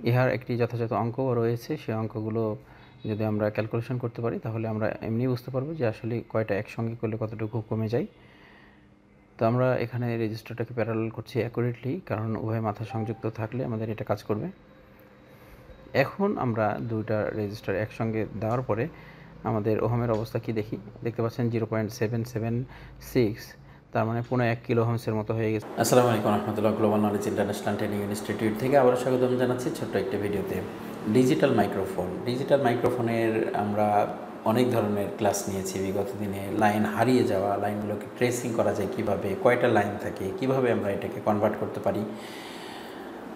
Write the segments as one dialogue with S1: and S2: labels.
S1: ইহার একটি যথাযথ অঙ্কও রয়েছে। সেই অঙ্কগুলো যদি আমরা ক্যালকুলেশন করতে পারি তাহলে আমরা এমনি বুঝতে পারবো যে আসলে কয়টা একসঙ্গে করলে কতটুকু কমে যায়। তো আমরা এখানে রেজিস্টারটাকে প্যারালাল করছি অ্যাকুরেটলি, কারণ উভয় মাথা সংযুক্ত থাকলে আমাদের এটা কাজ করবে। এখন আমরা দুইটা রেজিস্টার একসঙ্গে দেওয়ার পরে আমাদের ওহমের অবস্থা কি দেখি। দেখতে পাচ্ছেন 0.776, তার মানে 1.5 কিলো ওহমসের মতো হয়ে গেছে। আসসালামু আলাইকুম রহমতুল্লাহ। Global Knowledge International Training Institute থেকে আবার স্বাগতম জানাচ্ছি ছোট্ট একটি ভিডিওতে। ডিজিটাল মাইক্রোফোনের আমরা অনেক ধরনের ক্লাস নিয়েছি বিগত দিনে। লাইন হারিয়ে যাওয়া, লাইনগুলোকে ট্রেসিং করা যায় কীভাবে, কয়টা লাইন থাকে, কীভাবে আমরা এটাকে কনভার্ট করতে পারি,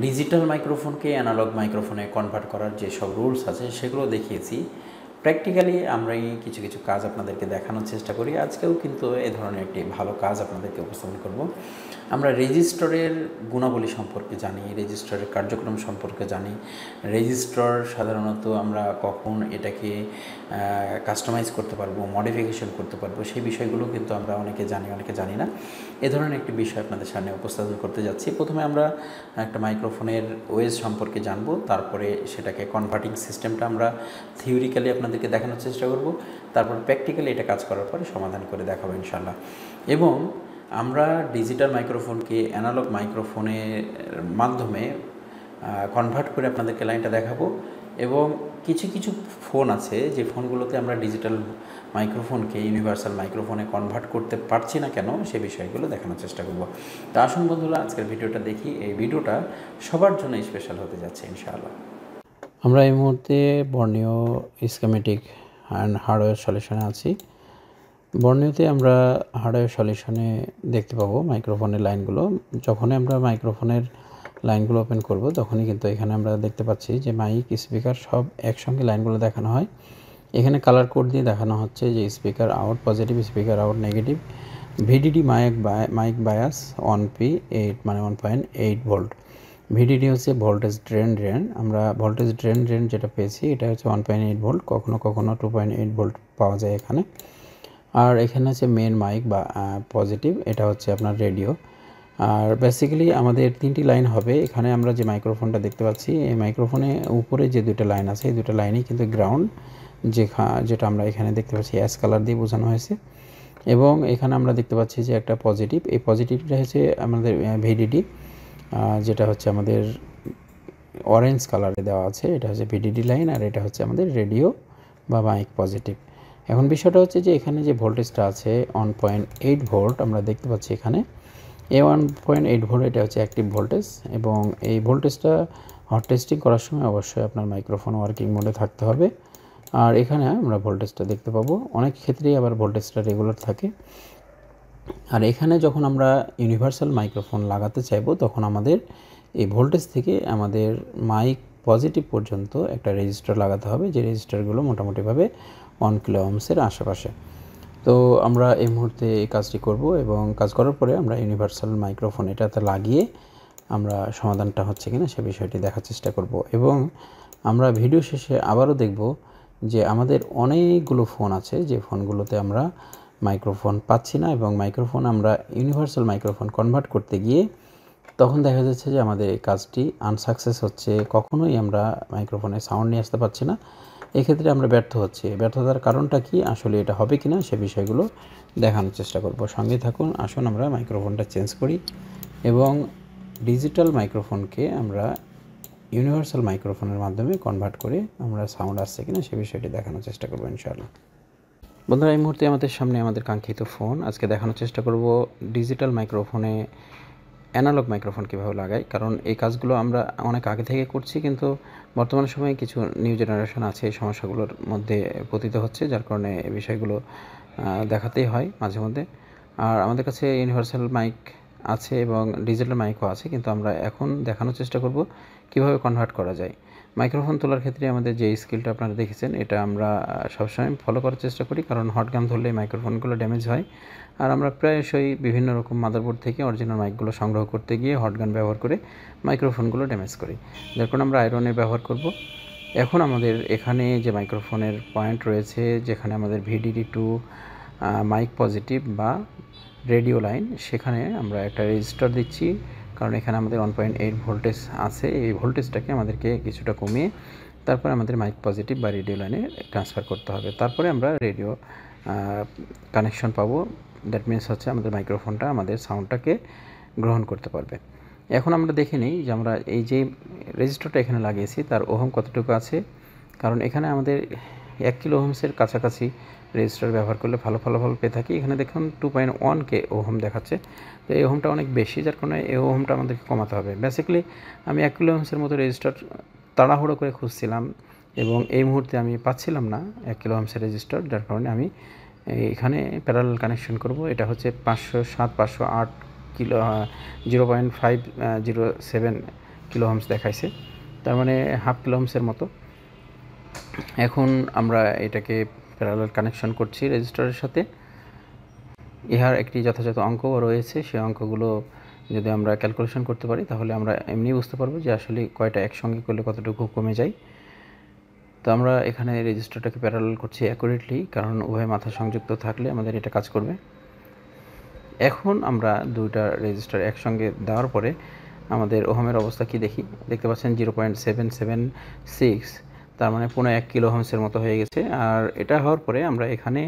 S1: ডিজিটাল মাইক্রোফোনকে অ্যানালগ মাইক্রোফোনে কনভার্ট করার যে সব রুলস আছে সেগুলো দেখিয়েছি। প্র্যাকটিক্যালি আমরা কিছু কিছু কাজ আপনাদেরকে দেখানোর চেষ্টা করি। আজকেও কিন্তু এ ধরনের একটি ভালো কাজ আপনাদেরকে উপস্থাপন করব। আমরা রেজিস্টরের গুণাবলী সম্পর্কে জানি, রেজিস্টরের কার্যক্রম সম্পর্কে জানি, রেজিস্টর সাধারণত আমরা কখন এটাকে কাস্টমাইজ করতে পারবো, মডিফিকেশন করতে পারবো, সেই বিষয়গুলো কিন্তু আমরা অনেকে জানি, অনেকে জানি না। এ ধরনের একটি বিষয় আপনাদের সামনে উপস্থাপন করতে যাচ্ছি। প্রথমে আমরা একটা মাইক্রোফোনের ওয়েজ সম্পর্কে জানবো, তারপরে সেটাকে কনভার্টিং সিস্টেমটা আমরা থিওরিক্যালি আপনাদেরকে দেখানোর চেষ্টা করব, তারপর প্র্যাকটিক্যালি এটা কাজ করার পরে সমাধান করে দেখাবো ইনশাল্লাহ। এবং আমরা ডিজিটাল মাইক্রোফোনকে অ্যানালগ মাইক্রোফোনের মাধ্যমে কনভার্ট করে আপনাদেরকে লাইনটা দেখাবো। এবং কিছু কিছু ফোন আছে যে ফোনগুলোতে আমরা ডিজিটাল মাইক্রোফোনকে ইউনিভার্সাল মাইক্রোফোনে কনভার্ট করতে পারছি না কেন, সে বিষয়গুলো দেখানোর চেষ্টা করব। তা আসুন বন্ধুরা, আজকের ভিডিওটা দেখি। এই ভিডিওটা সবার জন্য স্পেশাল হতে যাচ্ছে ইনশাআল্লাহ। আমরা এই মুহূর্তে বর্ণীয় স্কিমেটিক অ্যান্ড হার্ডওয়্যার সলিউশনে আছি। বর্ণীয়তে আমরা হার্ডওয়্যার সলিউশনে দেখতে পাবো মাইক্রোফোনের লাইনগুলো। যখনই আমরা মাইক্রোফোনের লাইনগুলো ওপেন করব তখনই কিন্তু এখানে আমরা দেখতে পাচ্ছি যে মাইক, স্পিকার সব একসঙ্গে লাইনগুলো দেখানো হয়। এখানে কালার কোড দিয়ে দেখানো হচ্ছে যে speaker out positive, speaker out negative, VDD mic bias 1P 8 মানে 1.8 ভোল্ট। ভিডিডি হচ্ছে ভোল্টেজ ড্রেন। আমরা ভোল্টেজ ড্রেন যেটা পেয়েছি এটা হচ্ছে 1.8 ভোল্ট, কখনো কখনো 2.8 ভোল্ট পাওয়া যায় এখানে। আর এখানে আছে মেন মাইক বা পজিটিভ, এটা হচ্ছে আপনার রেডিও। আর বেসিক্যালি আমাদের 3টি লাইন হবে। এখানে আমরা যে মাইক্রোফোনটা দেখতে পাচ্ছি, এই মাইক্রোফোনে উপরে যে দুটো লাইন আছে এই দুটো লাইনই কিন্তু গ্রাউন্ড, যেটা আমরা এখানে দেখতে পাচ্ছি অ্যাশ কালার দিয়ে বোঝানো হয়েছে। এবং এখানে আমরা দেখতে পাচ্ছি যে একটা পজিটিভ, এই পজিটিভটা হচ্ছে আমাদের ভিডিডি, যেটা হচ্ছে আমাদের অরেঞ্জ কালারে দেওয়া আছে, এটা হচ্ছে ভিডিডি লাইন। আর এটা হচ্ছে আমাদের রেডিও বা মাইক পজিটিভ। এখন বিষয়টা হচ্ছে যে এখানে যে ভোল্টেজটা আছে 1.8 ভোল্ট আমরা দেখতে পাচ্ছি এখানে। এই 1.8 ভোল্ট এটা হচ্ছে অ্যাক্টিভ ভোল্টেজ, এবং এই ভোল্টেজটা হট টেস্টিং করার সময় অবশ্যই আপনার মাইক্রোফোন ওয়ার্কিং মোডে থাকতে হবে। আর এখানে আমরা ভোল্টেজটা দেখতে পাবো। অনেক ক্ষেত্রেই আবার ভোল্টেজটা রেগুলার থাকে। আর এখানে যখন আমরা ইউনিভার্সাল মাইক্রোফোন লাগাতে চাইবো তখন আমাদের এই ভোল্টেজ থেকে আমাদের মাইক পজিটিভ পর্যন্ত একটা রেজিস্টার লাগাতে হবে, যে রেজিস্টারগুলো মোটামুটিভাবে 1 কিলো ওহমসের আশেপাশে। তো আমরা এই মুহূর্তে এই কাজটি করব, এবং কাজ করার পরে আমরা ইউনিভার্সাল মাইক্রোফোন এটাতে লাগিয়ে আমরা সমাধানটা হচ্ছে কিনা সে বিষয়টি দেখার চেষ্টা করব। এবং আমরা ভিডিও শেষে আবারও দেখব যে আমাদের অনেকগুলো ফোন আছে যে ফোনগুলোতে আমরা মাইক্রোফোন পাচ্ছি না, এবং মাইক্রোফোন আমরা ইউনিভার্সাল মাইক্রোফোন কনভার্ট করতে গিয়ে তখন দেখা যাচ্ছে যে আমাদের এই কাজটি আনসাকসেস হচ্ছে। কখনোই আমরা মাইক্রোফোনে সাউন্ড নিয়ে আসতে পারছি না। এক্ষেত্রে আমরা ব্যর্থ হচ্ছি। ব্যর্থতার কারণটা কি, আসলে এটা হবে কি না সে বিষয়গুলো দেখানোর চেষ্টা করব। সঙ্গে থাকুন। আসুন আমরা মাইক্রোফোনটা চেঞ্জ করি এবং ডিজিটাল মাইক্রোফোনকে আমরা ইউনিভার্সাল মাইক্রোফোনের মাধ্যমে কনভার্ট করে আমরা সাউন্ড আসছে কিনা সে বিষয়টি দেখানোর চেষ্টা করব ইনশাআল্লাহ। বন্ধুরা, এই মুহূর্তে আমাদের সামনে আমাদের কাঙ্ক্ষিত ফোন। আজকে দেখানোর চেষ্টা করব ডিজিটাল মাইক্রোফোনে অ্যানালগ মাইক্রোফোন কীভাবে লাগাই, কারণ এই কাজগুলো আমরা অনেক আগে থেকে করছি, কিন্তু বর্তমান সময়ে কিছু নিউ জেনারেশন আছে এই সমস্যাগুলোর মধ্যে পতিত হচ্ছে, যার কারণে এই বিষয়গুলো দেখাতেই হয় মাঝে মধ্যে। আর আমাদের কাছে ইউনিভার্সাল মাইক আছে এবং ডিজিটাল মাইকও আছে, কিন্তু আমরা এখন দেখানোর চেষ্টা করব কিভাবে কনভার্ট করা যায়। মাইক্রোফোন তোলার ক্ষেত্রে আমাদের যে স্কিলটা আপনারা দেখেছেন এটা আমরা সবসময় ফলো করার চেষ্টা করি, কারণ হট গান ধরলে মাইক্রোফোনগুলো ড্যামেজ হয়। আর আমরা প্রায়শই বিভিন্ন রকম মাদারবোর্ড থেকে অরিজিনাল মাইকগুলো সংগ্রহ করতে গিয়ে হট গান ব্যবহার করে মাইক্রোফোনগুলো ড্যামেজ করি, যার কারণে আমরা আয়রনের ব্যবহার করব। এখন আমাদের এখানে যে মাইক্রোফোনের পয়েন্ট রয়েছে, যেখানে আমাদের ভিডিডি টু মাইক পজিটিভ বা রেডিও লাইন, সেখানে আমরা একটা রেজিস্টার দিচ্ছি কারণ এখানে আমাদের 1.8 ভোল্টেজ আছে। এই ভোল্টেজটাকে আমাদেরকে কিছুটা কমিয়ে তারপরে আমাদের মাইক পজিটিভ বা রেডিও লাইনে ট্রান্সফার করতে হবে। তারপরে আমরা রেডিও কানেকশন পাবো। দ্যাট মিনস হচ্ছে আমাদের মাইক্রোফোনটা আমাদের সাউন্ডটাকে গ্রহণ করতে পারবে। এখন আমরা দেখে নিই যে আমরা এই যে রেজিস্টারটা এখানে লাগিয়েছি তার ওহম কতটুকু আছে। কারণ এখানে আমাদের 1 কিলো ওহমসের কাছাকাছি রেজিস্টার ব্যবহার করলে ভালো ফলাফল পেয়ে থাকি। এখানে দেখুন 2.1 ওহম দেখাচ্ছে। তো এই ওহমটা অনেক বেশি, যার কারণে এই ওহমটা আমাদেরকে কমাতে হবে। বেসিক্যালি আমি 1 কিলো ওহমসের মতো রেজিস্টার তাড়াহুড়ো করে খুঁজছিলাম এবং এই মুহূর্তে আমি পাচ্ছিলাম না 1 কিলো ওহমসের রেজিস্টার, যার কারণে আমি এখানে প্যারালাল কানেকশন করব। এটা হচ্ছে 507 508 কিলো 0.507 কিলো ওহমস দেখাইছে, তার মানে হাফ কিলো ওহমসের মতো। এখন আমরা এটাকে প্যারালাল কানেকশন করছি রেজিস্টারের সাথে। ইহার একটি যথাযথ অঙ্কও রয়েছে। সেই অঙ্কগুলো যদি আমরা ক্যালকুলেশন করতে পারি তাহলে আমরা এমনি বুঝতে পারবো যে আসলে কয়টা একসঙ্গে করলে কতটুকু কমে যায়। তো আমরা এখানে রেজিস্টারটাকে প্যারালাল করছি অ্যাকুরেটলি, কারণ উভয় মাথা সংযুক্ত থাকলে আমাদের এটা কাজ করবে। এখন আমরা দুইটা রেজিস্টার একসঙ্গে দেওয়ার পরে আমাদের ওহমের অবস্থা কি দেখি। দেখতে পাচ্ছেন 0.776, তার মানে 1 কিলো ওহমসের মতো হয়ে গেছে। আর এটা হওয়ার পরে আমরা এখানে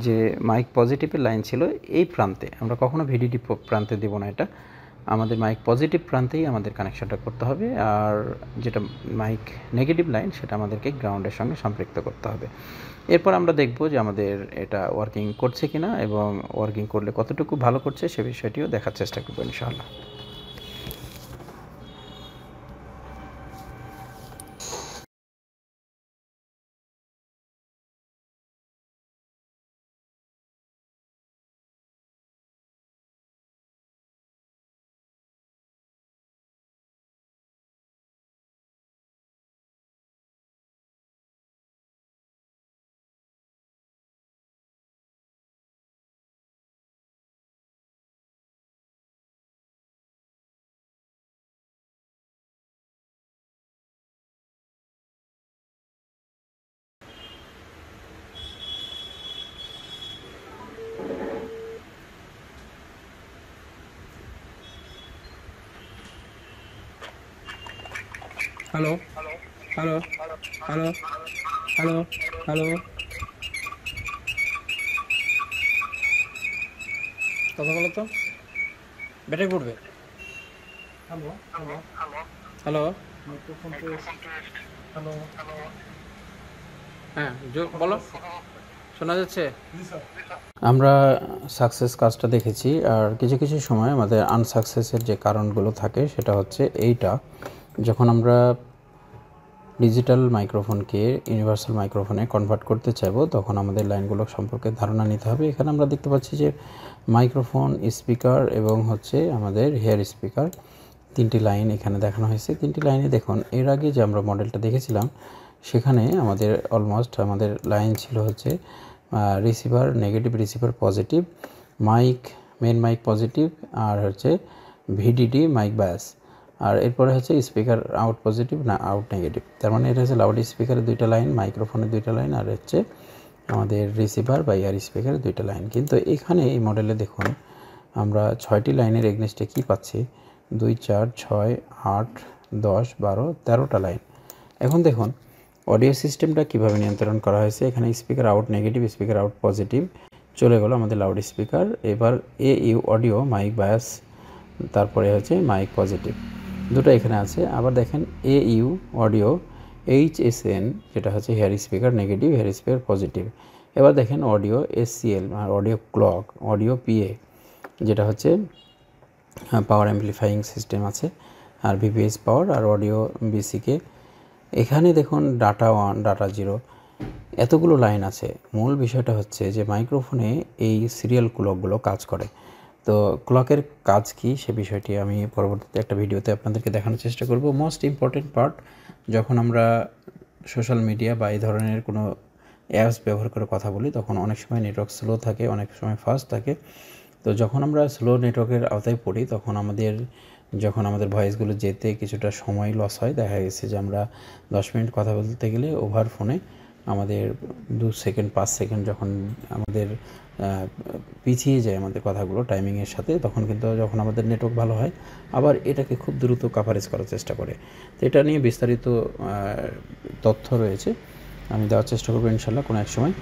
S1: যে মাইক পজিটিভের লাইন ছিল এই প্রান্তে, আমরা কখনো ভিডিডি প্রান্তে দেব না, এটা আমাদের মাইক পজিটিভ প্রান্তেই আমাদের কানেকশনটা করতে হবে। আর যেটা মাইক নেগেটিভ লাইন সেটা আমাদেরকে গ্রাউন্ডের সঙ্গে সম্পৃক্ত করতে হবে। এরপর আমরা দেখব যে আমাদের এটা ওয়ার্কিং করছে কিনা এবং ওয়ার্কিং করলে কতটুকু ভালো করছে সে বিষয়টিও দেখার চেষ্টা করব ইনশাআল্লাহ।
S2: Hello hello hello hello hello, কথা বলো তো, ব্যাটারি পড়বে। Hello hello hello, microphone test. Hello, হ্যাঁ বলো, শোনা যাচ্ছে?
S1: আমরা সাকসেস কাজটা দেখেছি। আর কিছু কিছু সময় আমাদের আনসাকসেসের যে কারণগুলো থাকে সেটা হচ্ছে এইটা, যখন আমরা ডিজিটাল মাইক্রোফোনকে ইউনিভার্সাল মাইক্রোফোনে কনভার্ট করতে চাইবো তখন আমাদের লাইনগুলো সম্পর্কে ধারণা নিতে হবে। এখানে আমরা দেখতে পাচ্ছি যে মাইক্রোফোন, স্পিকার এবং হচ্ছে আমাদের হেয়ার স্পিকার, তিনটি লাইন এখানে দেখানো হয়েছে। তিনটি লাইনে দেখুন, এর আগে যে আমরা মডেলটা দেখেছিলাম সেখানে আমাদের অলমোস্ট আমাদের লাইন ছিল হচ্ছে receiver negative, receiver positive, mic main mic positive, আর হচ্ছে ভিডিডি মাইক বায়াস, আর এরপরে হচ্ছে স্পিকার আউট পজিটিভ না আউট নেগেটিভ। তার মানে এটা হচ্ছে লাউড স্পিকারের দুইটা লাইন, মাইক্রোফোনের দুইটা লাইন, আর হচ্ছে আমাদের রিসিভার বা ইয়ার স্পিকারের দুইটা লাইন। কিন্তু এখানে এই মডেলে দেখুন আমরা 6টি লাইনের এগনেস্টে কী পাচ্ছি, 2 4 6 8 10 12 13টা লাইন। এখন দেখুন অডিও সিস্টেমটা কীভাবে নিয়ন্ত্রণ করা হয়েছে। এখানে speaker out negative, speaker out positive চলে গেল আমাদের লাউড স্পিকার। এবার ইউ অডিও মাইক বায়াস, তারপরে হচ্ছে মাইক পজিটিভ, দুটো এখানে আছে। আবার দেখেন ইউ অডিও HSN, যেটা হচ্ছে ear speaker negative, ear speaker positive. এবার দেখেন অডিও SCL আর অডিও ক্লক, অডিও PA, যেটা হচ্ছে পাওয়ার অ্যাম্পলিফাইং সিস্টেম আছে, আর VPS পাওয়ার, আর অডিও BCK। এখানে দেখুন ডাটা 1, ডাটা 0, এতগুলো লাইন আছে। মূল বিষয়টা হচ্ছে যে মাইক্রোফোনে এই সিরিয়াল ক্লকগুলো কাজ করে। তো ক্লকের কাজ কি সে বিষয়টি আমি পরবর্তীতে একটা ভিডিওতে আপনাদেরকে দেখানোর চেষ্টা করব। মোস্ট ইম্পর্টেন্ট পার্ট, যখন আমরা সোশ্যাল মিডিয়া বা এই ধরনের কোনো অ্যাপস ব্যবহার করে কথা বলি তখন অনেক সময় নেটওয়ার্ক স্লো থাকে, অনেক সময় ফাস্ট থাকে। তো যখন আমরা স্লো নেটওয়ার্কের আওতায় পড়ি তখন আমাদের ভয়েসগুলো যেতে কিছুটা সময় লস হয়। দেখা গেছে যে আমরা 10 মিনিট কথা বলতে গেলে ওভার ফোনে আমাদের 2 সেকেন্ড 5 সেকেন্ড যখন আমাদের পিছিয়ে যায় আমাদের কথাগুলো টাইমিংয়ের সাথে, তখন কিন্তু যখন আমাদের নেটওয়ার্ক ভালো হয় আবার এটাকে খুব দ্রুত কাভারেজ করার চেষ্টা করে। তো এটা নিয়ে বিস্তারিত তথ্য রয়েছে, আমি দেওয়ার চেষ্টা করবো ইনশাল্লাহ কোনো এক সময়।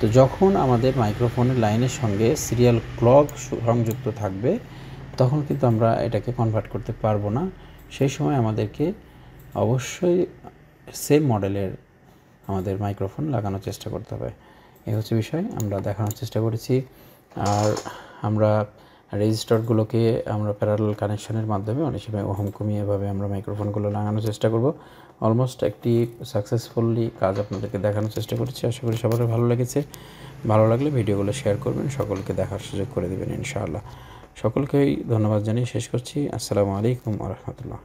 S1: তো যখন আমাদের মাইক্রোফোনের লাইনের সঙ্গে সিরিয়াল ক্লক সংযুক্ত থাকবে তখন কিন্তু আমরা এটাকে কনভার্ট করতে পারবো না। সেই সময় আমাদেরকে অবশ্যই সেম মডেলের আমাদের মাইক্রোফোন লাগানোর চেষ্টা করতে হবে। এই হচ্ছে বিষয়, আমরা দেখানোর চেষ্টা করেছি। আর আমরা রেজিস্টারগুলোকে আমরা প্যারালাল কানেকশনের মাধ্যমে অনেক সময় ওহম কমিয়ে এভাবে আমরা মাইক্রোফোনগুলো লাগানোর চেষ্টা করব। অলমোস্ট একটি সাকসেসফুলি কাজ আপনাদেরকে দেখানোর চেষ্টা করেছি। আশা করি সবার ভালো লেগেছে। ভালো লাগলে ভিডিওগুলো শেয়ার করবেন, সকলকে দেখার সুযোগ করে দেবেন ইনশাআল্লাহ। সকলকেই ধন্যবাদ জানিয়ে শেষ করছি। আসসালামু আলাইকুম ওয়া রাহমাতুল্লাহ।